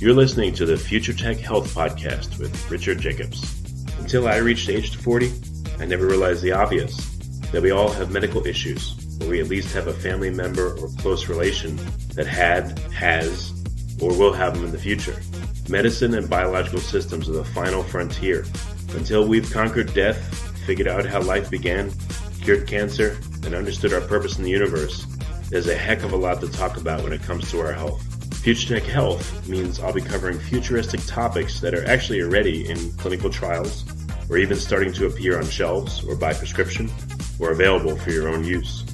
You're listening to the Future Tech Health Podcast with Richard Jacobs. Until I reached age 40, I never realized the obvious, that we all have medical issues, or we at least have a family member or close relation that has, or will have them in the future. Medicine and biological systems are the final frontier. Until we've conquered death, figured out how life began, cured cancer, and understood our purpose in the universe, there's a heck of a lot to talk about when it comes to our health. Future Tech Health means I'll be covering futuristic topics that are actually already in clinical trials, or even starting to appear on shelves or by prescription, or available for your own use.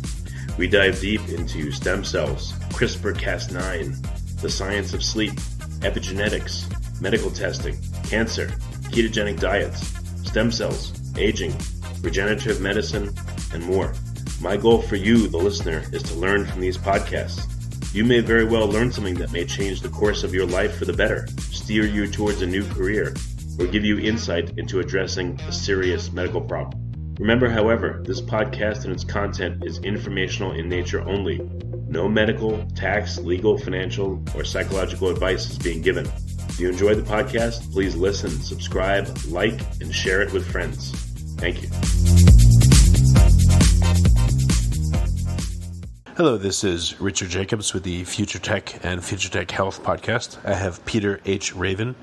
We dive deep into stem cells, CRISPR-Cas9, the science of sleep, epigenetics, medical testing, cancer, ketogenic diets, stem cells, aging, regenerative medicine, and more. My goal for you, the listener, is to learn from these podcasts. You may very well learn something that may change the course of your life for the better, steer you towards a new career, or give you insight into addressing a serious medical problem. Remember, however, this podcast and its content is informational in nature only. No medical, tax, legal, financial, or psychological advice is being given. If you enjoyed the podcast, please listen, subscribe, like, and share it with friends. Thank you. Hello, this is Richard Jacobs with the Future Tech and Future Tech Health podcast. I have Peter H. Raven.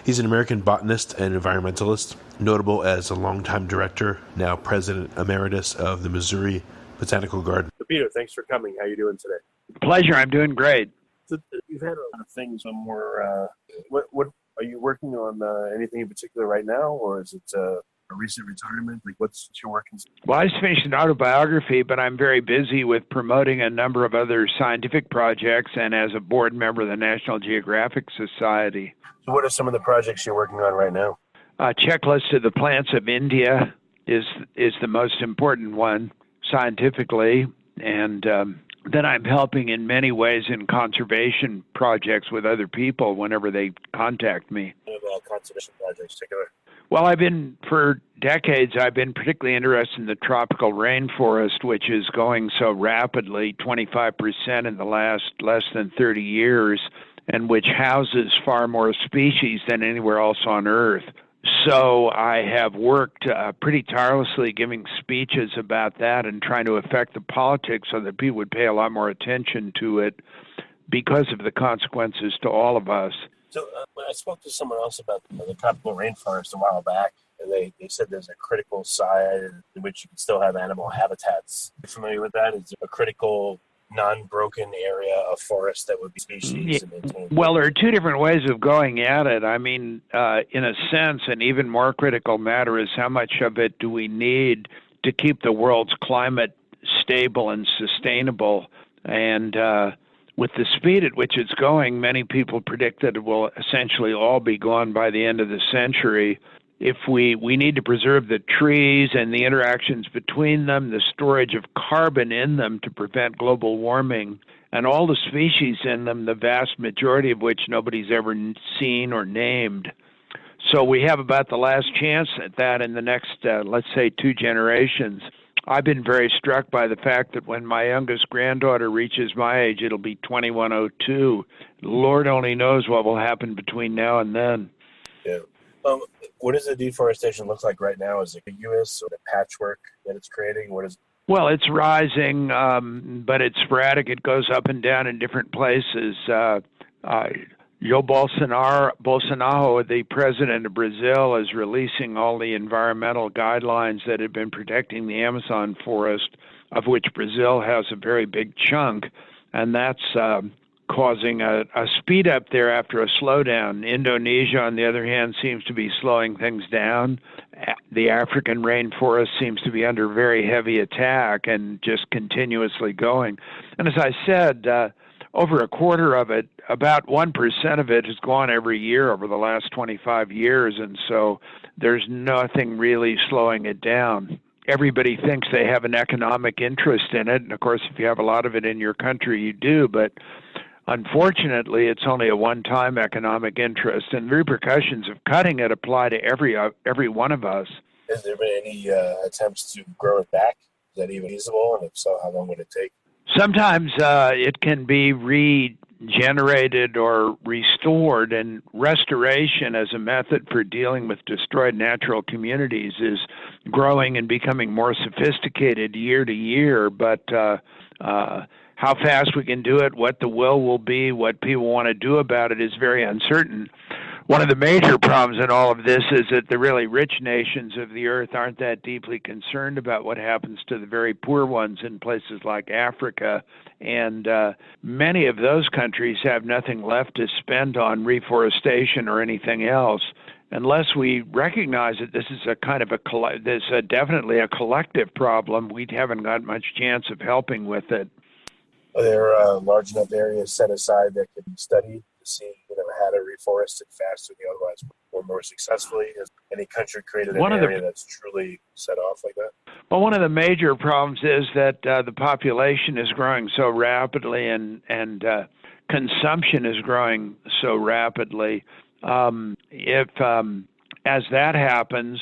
He's an American botanist and environmentalist, notable as a longtime director, now President Emeritus of the Missouri Botanical Garden. So Peter, thanks for coming. How are you doing today? Pleasure. I'm doing great. So you've had a lot of things on more. What are you working on? Anything in particular right now, or is it a recent retirement? Like, what's your work? Well, I just finished an autobiography, but I'm very busy with promoting a number of other scientific projects and as a board member of the National Geographic Society. So what are some of the projects you're working on right now? Checklist of the plants of India is the most important one scientifically, and then I'm helping in many ways in conservation projects with other people whenever they contact me. What about conservation projects in particular? Well, for decades, I've been particularly interested in the tropical rainforest, which is going so rapidly, 25% in the last less than 30 years, and which houses far more species than anywhere else on Earth. So I have worked pretty tirelessly giving speeches about that and trying to affect the politics so that people would pay a lot more attention to it because of the consequences to all of us. So when I spoke to someone else about the tropical rainforest a while back, and they said there's a critical side in which you can still have animal habitats. Are you familiar with that? Is there a critical, non-broken area of forest that would be species and maintained? Well, there are two different ways of going at it. I mean, in a sense, an even more critical matter is how much of it do we need to keep the world's climate stable and sustainable. And with the speed at which it's going, many people predict that it will essentially all be gone by the end of the century. If we need to preserve the trees and the interactions between them, the storage of carbon in them to prevent global warming, and all the species in them, the vast majority of which nobody's ever seen or named. So we have about the last chance at that in the next, let's say, 2 generations. I've been very struck by the fact that when my youngest granddaughter reaches my age, it'll be 2102. Lord only knows what will happen between now and then. Yeah. What does the deforestation look like right now? Is it contiguous or the patchwork that it's creating? What is? Well, it's rising, but it's sporadic. It goes up and down in different places. Joe Bolsonaro, the president of Brazil, is releasing all the environmental guidelines that have been protecting the Amazon forest, of which Brazil has a very big chunk, and that's causing a speed up there after a slowdown. Indonesia, on the other hand, seems to be slowing things down. The African rainforest seems to be under very heavy attack and just continuously going. And as I said, over a quarter of it, about 1% of it has gone every year over the last 25 years, and so there's nothing really slowing it down. Everybody thinks they have an economic interest in it, and of course, if you have a lot of it in your country, you do, but unfortunately, it's only a one-time economic interest, and the repercussions of cutting it apply to every one of us. Has there been any attempts to grow it back? Is that even feasible? And if so, how long would it take? Sometimes it can be generated or restored, and restoration as a method for dealing with destroyed natural communities is growing and becoming more sophisticated year to year, but how fast we can do it, what the will be, what people want to do about it is very uncertain. One of the major problems in all of this is that the really rich nations of the earth aren't that deeply concerned about what happens to the very poor ones in places like Africa. And many of those countries have nothing left to spend on reforestation or anything else. Unless we recognize that this is definitely a collective problem, we haven't got much chance of helping with it. Are there large enough areas set aside that can be studied to see, how to reforest it faster than otherwise or more successfully? Has any country created an area that's truly set off like that? Well, one of the major problems is that the population is growing so rapidly and consumption is growing so rapidly. If as that happens,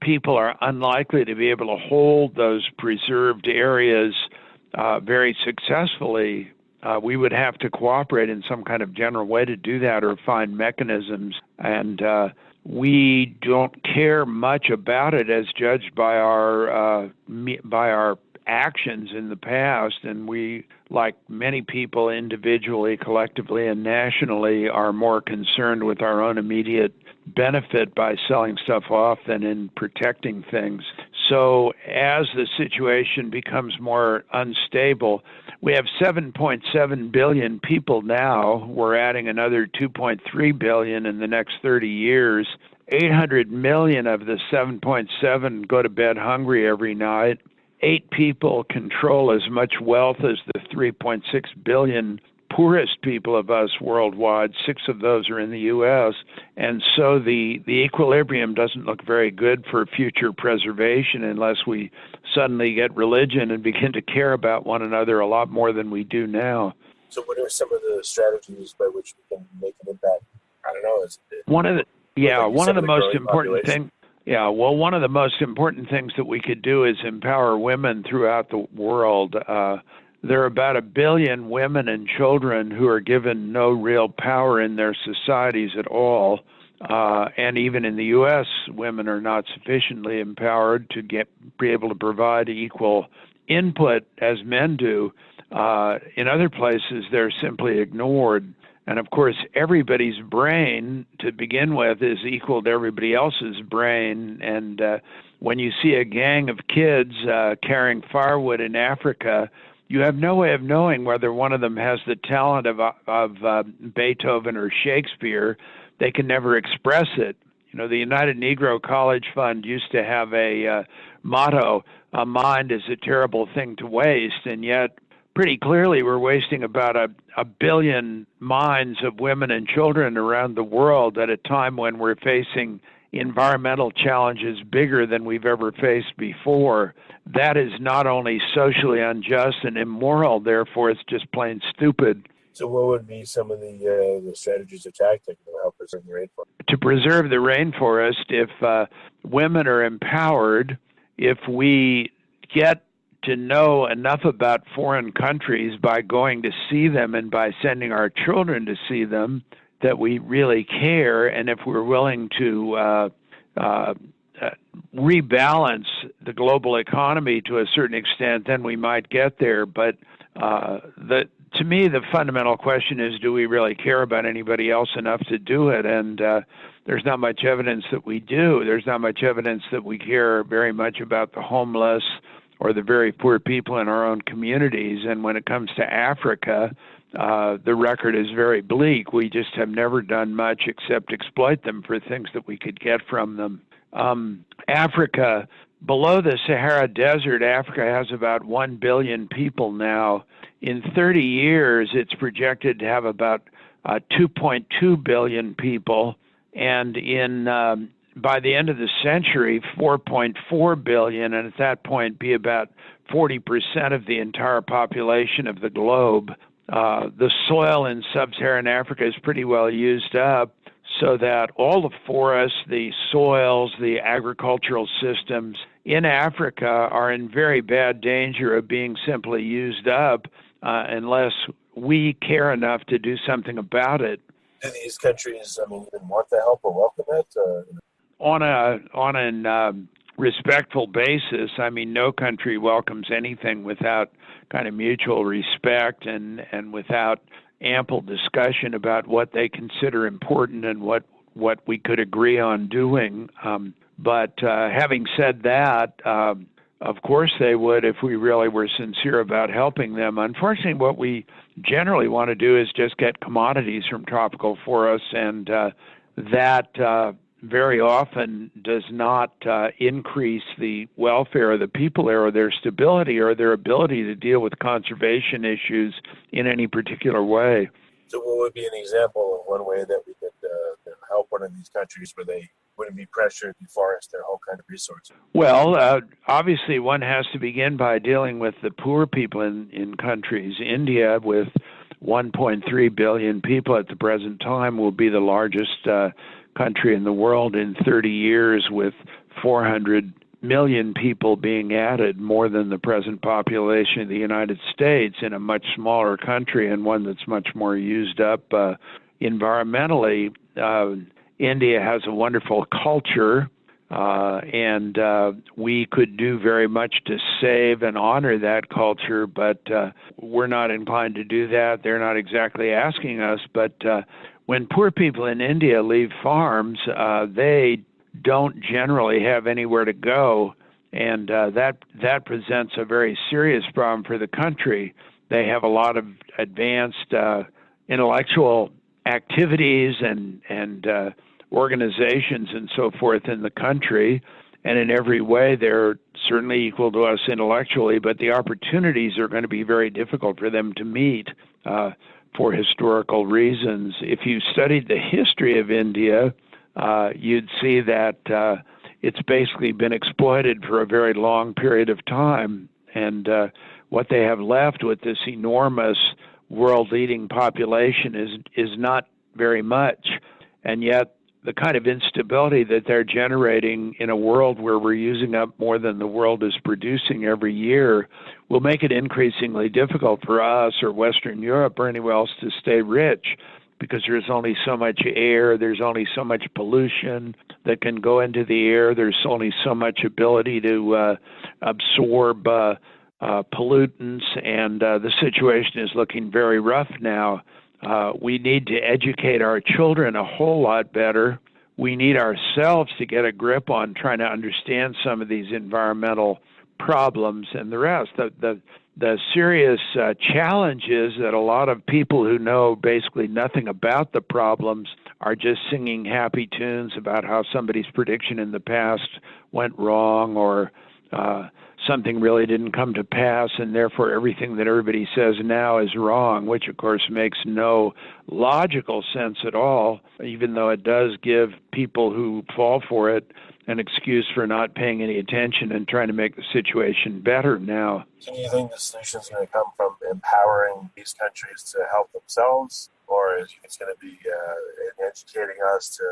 people are unlikely to be able to hold those preserved areas very successfully. We would have to cooperate in some kind of general way to do that or find mechanisms. And we don't care much about it as judged by our actions in the past. And we, like many people individually, collectively, and nationally, are more concerned with our own immediate benefit by selling stuff off than in protecting things. So as the situation becomes more unstable, we have 7.7 billion people now. We're adding another 2.3 billion in the next 30 years. 800 million of the 7.7 go to bed hungry every night. 8 people control as much wealth as the 3.6 billion poorest people of us worldwide. 6 of those are in the U.S. And so the equilibrium doesn't look very good for future preservation unless we suddenly get religion and begin to care about one another a lot more than we do now. So what are some of the strategies by which we can make an impact? I don't know. One of the most important things. Yeah, well, one of the most important things that we could do is empower women throughout the world. There are about 1 billion women and children who are given no real power in their societies at all. And even in the U.S., women are not sufficiently empowered to be able to provide equal input as men do. In other places, they're simply ignored. And of course, everybody's brain to begin with is equal to everybody else's brain. And when you see a gang of kids carrying firewood in Africa, you have no way of knowing whether one of them has the talent of Beethoven or Shakespeare. They can never express it. The United Negro College Fund used to have a motto, "A mind is a terrible thing to waste," and yet pretty clearly we're wasting about a billion minds of women and children around the world at a time when we're facing environmental challenges bigger than we've ever faced before. That is not only socially unjust and immoral, therefore it's just plain stupid. So what would be some of the strategies or tactics to help preserve the rainforest? To preserve the rainforest, if women are empowered, if we get to know enough about foreign countries by going to see them and by sending our children to see them, that we really care, and if we're willing to rebalance the global economy to a certain extent, then we might get there. But to me, the fundamental question is, do we really care about anybody else enough to do it? And there's not much evidence that we do. There's not much evidence that we care very much about the homeless or the very poor people in our own communities. And when it comes to Africa, the record is very bleak. We just have never done much except exploit them for things that we could get from them. Africa, below the Sahara Desert, Africa has about 1 billion people now. In 30 years, it's projected to have about 2.2 billion people. And by the end of the century, 4.4 billion, and at that point be about 40% of the entire population of the globe. The soil in sub-Saharan Africa is pretty well used up, so that all the forests, the soils, the agricultural systems in Africa are in very bad danger of being simply used up unless we care enough to do something about it. Do these countries, even want the help or welcome it? On an respectful basis, no country welcomes anything without kind of mutual respect and without ample discussion about what they consider important and what we could agree on doing. But having said that, of course they would if we really were sincere about helping them. Unfortunately, what we generally want to do is just get commodities from tropical forests, and that very often does not increase the welfare of the people there or their stability or their ability to deal with conservation issues in any particular way. So what would be an example of one way that we could help one of these countries where they wouldn't be pressured to deforest their whole kind of resources? Well, obviously one has to begin by dealing with the poor people in countries. India, with 1.3 billion people at the present time, will be the largest country in the world in 30 years, with 400 million people being added, more than the present population of the United States, in a much smaller country and one that's much more used up environmentally. India has a wonderful culture, and we could do very much to save and honor that culture, but we're not inclined to do that. They're not exactly asking us, but when poor people in India leave farms, they don't generally have anywhere to go, and that presents a very serious problem for the country. They have a lot of advanced intellectual activities and organizations and so forth in the country, and in every way they're certainly equal to us intellectually, but the opportunities are going to be very difficult for them to meet for historical reasons. If you studied the history of India, you'd see that it's basically been exploited for a very long period of time, and what they have left with this enormous world-leading population is not very much, and yet the kind of instability that they're generating in a world where we're using up more than the world is producing every year will make it increasingly difficult for us or Western Europe or anywhere else to stay rich, because there's only so much air, there's only so much pollution that can go into the air, there's only so much ability to absorb pollutants, and the situation is looking very rough now. We need to educate our children a whole lot better. We need ourselves to get a grip on trying to understand some of these environmental problems and the rest. The serious challenge is that a lot of people who know basically nothing about the problems are just singing happy tunes about how somebody's prediction in the past went wrong, or something really didn't come to pass, and therefore everything that everybody says now is wrong, which of course makes no logical sense at all, even though it does give people who fall for it an excuse for not paying any attention and trying to make the situation better now. Do you think the solution is going to come from empowering these countries to help themselves, or is it's going to be educating us to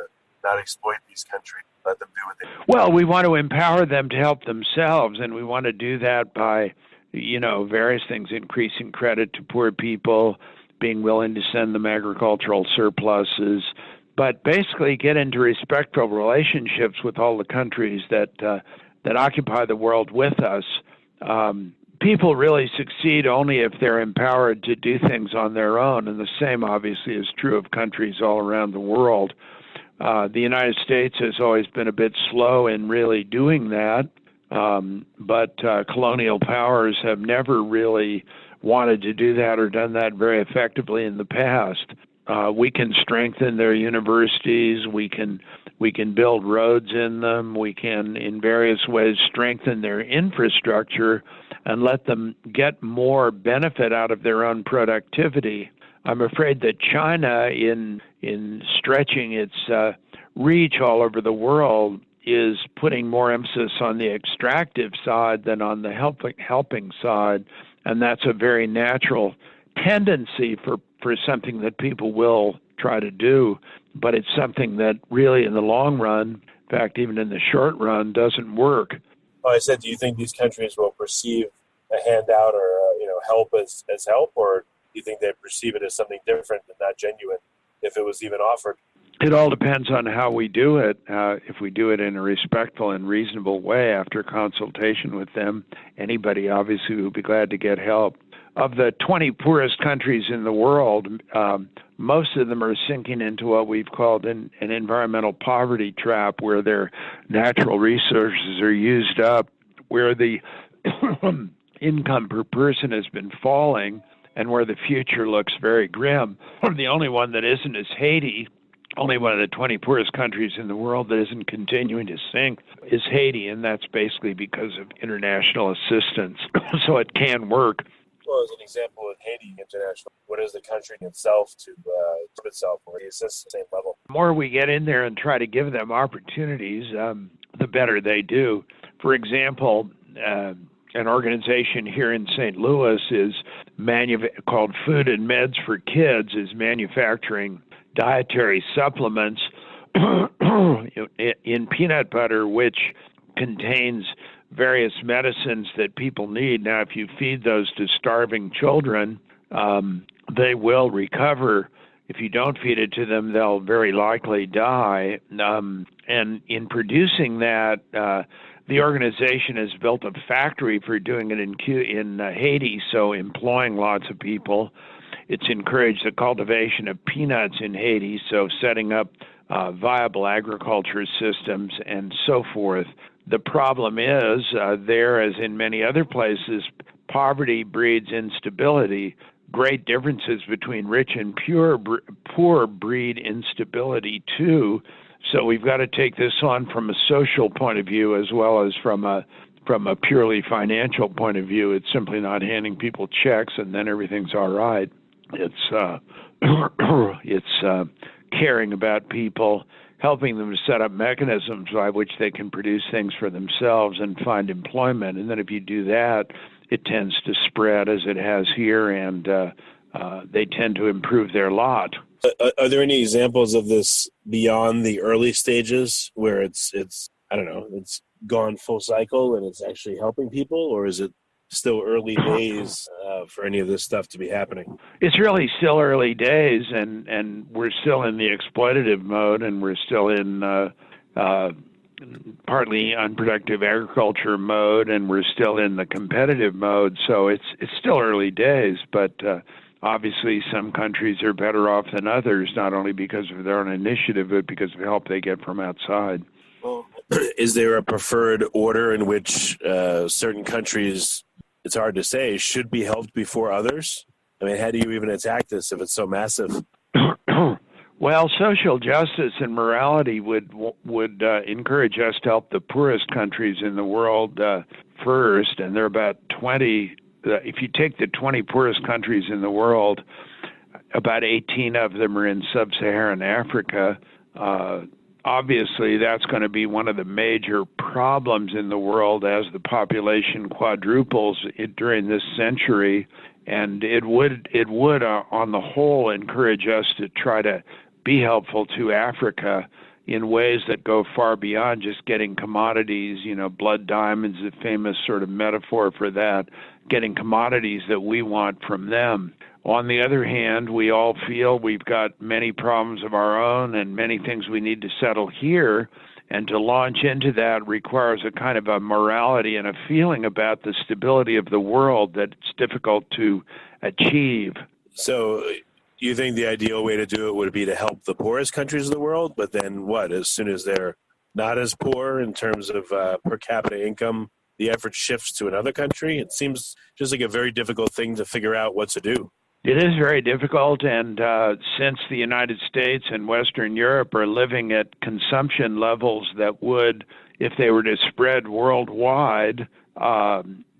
not exploit these countries, let them do what they do? Well, we want to empower them to help themselves, and we want to do that by, various things, increasing credit to poor people, being willing to send them agricultural surpluses, but basically get into respectful relationships with all the countries that occupy the world with us. People really succeed only if they're empowered to do things on their own, and the same obviously is true of countries all around the world. The United States has always been a bit slow in really doing that, but colonial powers have never really wanted to do that or done that very effectively in the past. We can strengthen their universities, we can build roads in them, we can in various ways strengthen their infrastructure and let them get more benefit out of their own productivity. I'm afraid that China, in stretching its reach all over the world, is putting more emphasis on the extractive side than on the helping side, and that's a very natural tendency for something that people will try to do, but it's something that really in the long run, in fact, even in the short run, doesn't work. Oh, I said, do you think these countries will perceive a handout or help as help, or do you think they perceive it as something different and not genuine if it was even offered? It all depends on how we do it. If we do it in a respectful and reasonable way after consultation with them, anybody obviously would be glad to get help. Of the 20 poorest countries in the world, most of them are sinking into what we've called an environmental poverty trap, where their natural resources are used up, where the income per person has been falling, and where the future looks very grim. The only one that isn't is Haiti. Only one of the 20 poorest countries in the world that isn't continuing to sink is Haiti, and that's basically because of international assistance. So it can work. Well, as an example with Haiti International, what is the country itself to itself, or is this the same level? The more we get in there and try to give them opportunities, the better they do. For example, an organization here in St. Louis is called Food and Meds for Kids, is manufacturing dietary supplements in peanut butter, which contains various medicines that people need. Now, if you feed those to starving children, they will recover. If you don't feed it to them, they'll very likely die. And in producing that, the organization has built a factory for doing it in Haiti, so employing lots of people. It's encouraged the cultivation of peanuts in Haiti, so setting up viable agriculture systems and so forth. The problem is, there, as in many other places, poverty breeds instability. Great differences between rich and poor breed instability, too. So we've got to take this on from a social point of view as well as from a purely financial point of view. It's simply not handing people checks and then everything's all right. It's caring about people, helping them to set up mechanisms by which they can produce things for themselves and find employment. And then if you do that, it tends to spread as it has here, and they tend to improve their lot. Are there any examples of this beyond the early stages where it's gone full cycle and it's actually helping people, or is it still early days for any of this stuff to be happening? It's really still early days, and we're still in the exploitative mode, and we're still in partly unproductive agriculture mode, and we're still in the competitive mode. So it's still early days, but obviously some countries are better off than others, not only because of their own initiative, but because of help they get from outside. Well, is there a preferred order in which certain countries, it's hard to say, should be helped before others? I mean, how do you even attack this if it's so massive? Well, social justice and morality would encourage us to help the poorest countries in the world first, and there are about 20. If you take the 20 poorest countries in the world, about 18 of them are in sub-Saharan Africa. Obviously, that's going to be one of the major problems in the world as the population quadruples during this century, and it would on the whole encourage us to try to be helpful to Africa in ways that go far beyond just getting commodities. Blood diamonds, the famous sort of metaphor for that, getting commodities that we want from them. On the other hand, we all feel we've got many problems of our own and many things we need to settle here, and to launch into that requires a kind of a morality and a feeling about the stability of the world that it's difficult to achieve. So you think the ideal way to do it would be to help the poorest countries of the world, but then what? As soon as they're not as poor in terms of per capita income, the effort shifts to another country? It seems just like a very difficult thing to figure out what to do. It is very difficult, and since the United States and Western Europe are living at consumption levels that would, if they were to spread worldwide,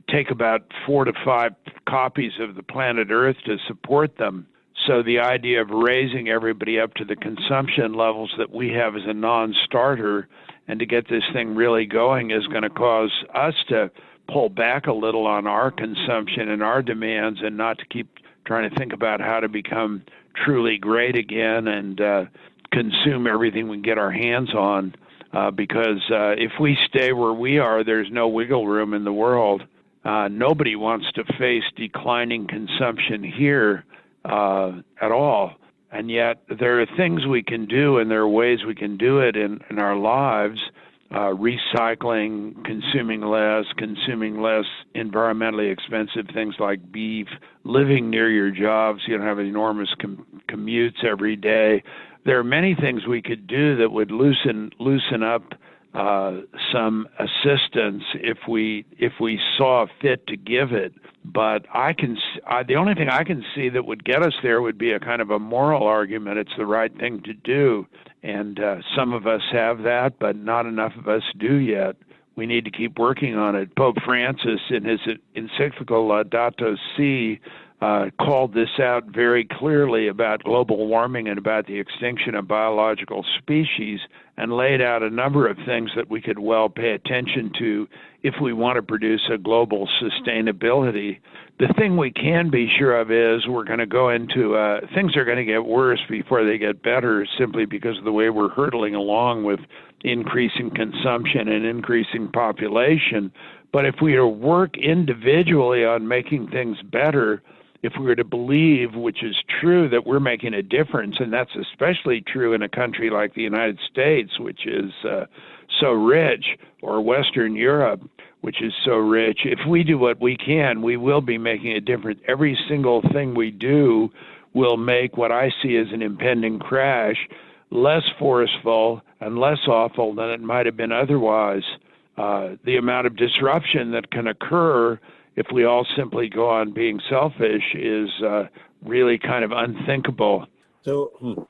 take about 4 to 5 copies of the planet Earth to support them. So the idea of raising everybody up to the consumption levels that we have as a non-starter and to get this thing really going is going to cause us to pull back a little on our consumption and our demands, and not to keep trying to think about how to become truly great again and consume everything we can get our hands on. Because if we stay where we are, there's no wiggle room in the world. Nobody wants to face declining consumption here at all. And yet there are things we can do, and there are ways we can do it in our lives. Recycling, consuming less environmentally expensive things like beef, living near your jobs, you don't have enormous commutes every day. There are many things we could do that would loosen up some assistance if we saw fit to give it. But the only thing I can see that would get us there would be a kind of a moral argument. It's the right thing to do. And some of us have that, but not enough of us do yet. We need to keep working on it. Pope Francis, in his encyclical Laudato Si, called this out very clearly about global warming and about the extinction of biological species, and laid out a number of things that we could well pay attention to if we want to produce a global sustainability. The thing we can be sure of is we're going to go into, things are going to get worse before they get better, simply because of the way we're hurtling along with increasing consumption and increasing population. But if we were to work individually on making things better, if we were to believe, which is true, that we're making a difference, and that's especially true in a country like the United States, which is so rich, or Western Europe, which is so rich, if we do what we can, we will be making a difference. Every single thing we do will make what I see as an impending crash less forceful and less awful than it might have been otherwise. The amount of disruption that can occur if we all simply go on being selfish is really kind of unthinkable. So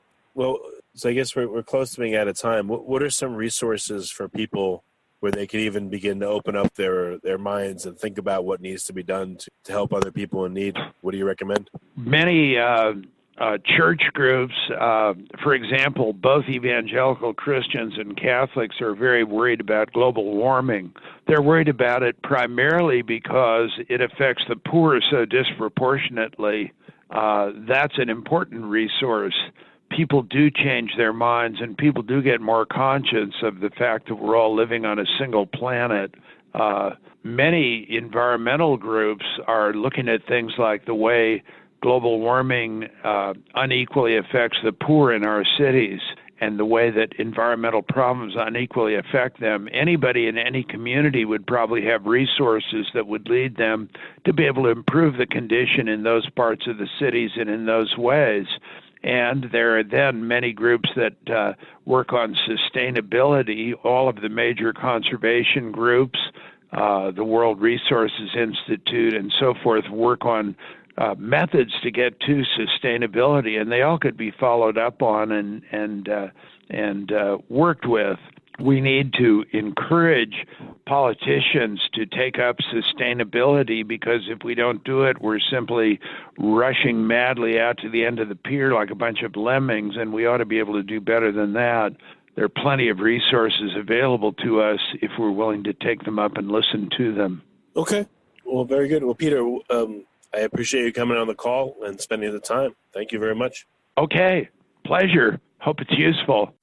I guess we're close to being out of time. What are some resources for people where they can even begin to open up their minds and think about what needs to be done to help other people in need? What do you recommend? Many church groups, for example, both evangelical Christians and Catholics are very worried about global warming. They're worried about it primarily because it affects the poor so disproportionately. That's an important resource. People do change their minds, and people do get more conscious of the fact that we're all living on a single planet. Many environmental groups are looking at things like the way global warming unequally affects the poor in our cities, and the way that environmental problems unequally affect them. Anybody in any community would probably have resources that would lead them to be able to improve the condition in those parts of the cities and in those ways. And there are then many groups that work on sustainability. All of the major conservation groups, the World Resources Institute and so forth, work on methods to get to sustainability, and they all could be followed up on and worked with. We need to encourage politicians to take up sustainability, because if we don't do it, we're simply rushing madly out to the end of the pier like a bunch of lemmings, and we ought to be able to do better than that. There are plenty of resources available to us if we're willing to take them up and listen to them. Okay. Well, very good. Well, Peter, I appreciate you coming on the call and spending the time. Thank you very much. Okay. Pleasure. Hope it's useful.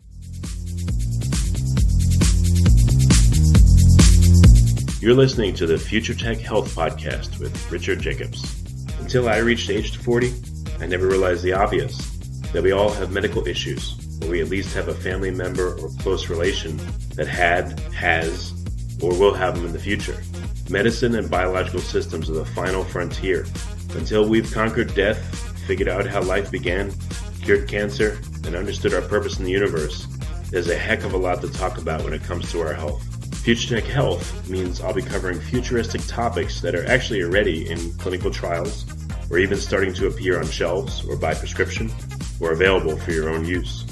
You're listening to the Future Tech Health Podcast with Richard Jacobs. Until I reached age 40, I never realized the obvious, that we all have medical issues, or we at least have a family member or close relation that has, or will have them in the future. Medicine and biological systems are the final frontier. Until we've conquered death, figured out how life began, cured cancer, and understood our purpose in the universe, there's a heck of a lot to talk about when it comes to our health. Future Tech Health means I'll be covering futuristic topics that are actually already in clinical trials, or even starting to appear on shelves or by prescription, or available for your own use.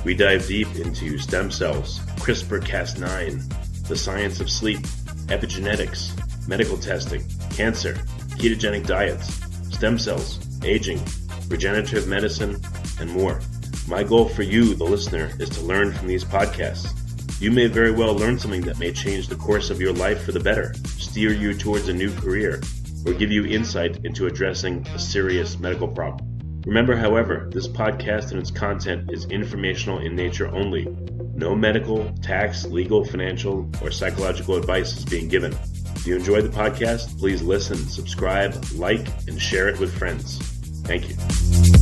We dive deep into stem cells, CRISPR-Cas9, the science of sleep, epigenetics, medical testing, cancer, ketogenic diets, stem cells, aging, regenerative medicine, and more. My goal for you, the listener, is to learn from these podcasts. You may very well learn something that may change the course of your life for the better, steer you towards a new career, or give you insight into addressing a serious medical problem. Remember, however, this podcast and its content is informational in nature only. No medical, tax, legal, financial, or psychological advice is being given. If you enjoy the podcast, please listen, subscribe, like, and share it with friends. Thank you.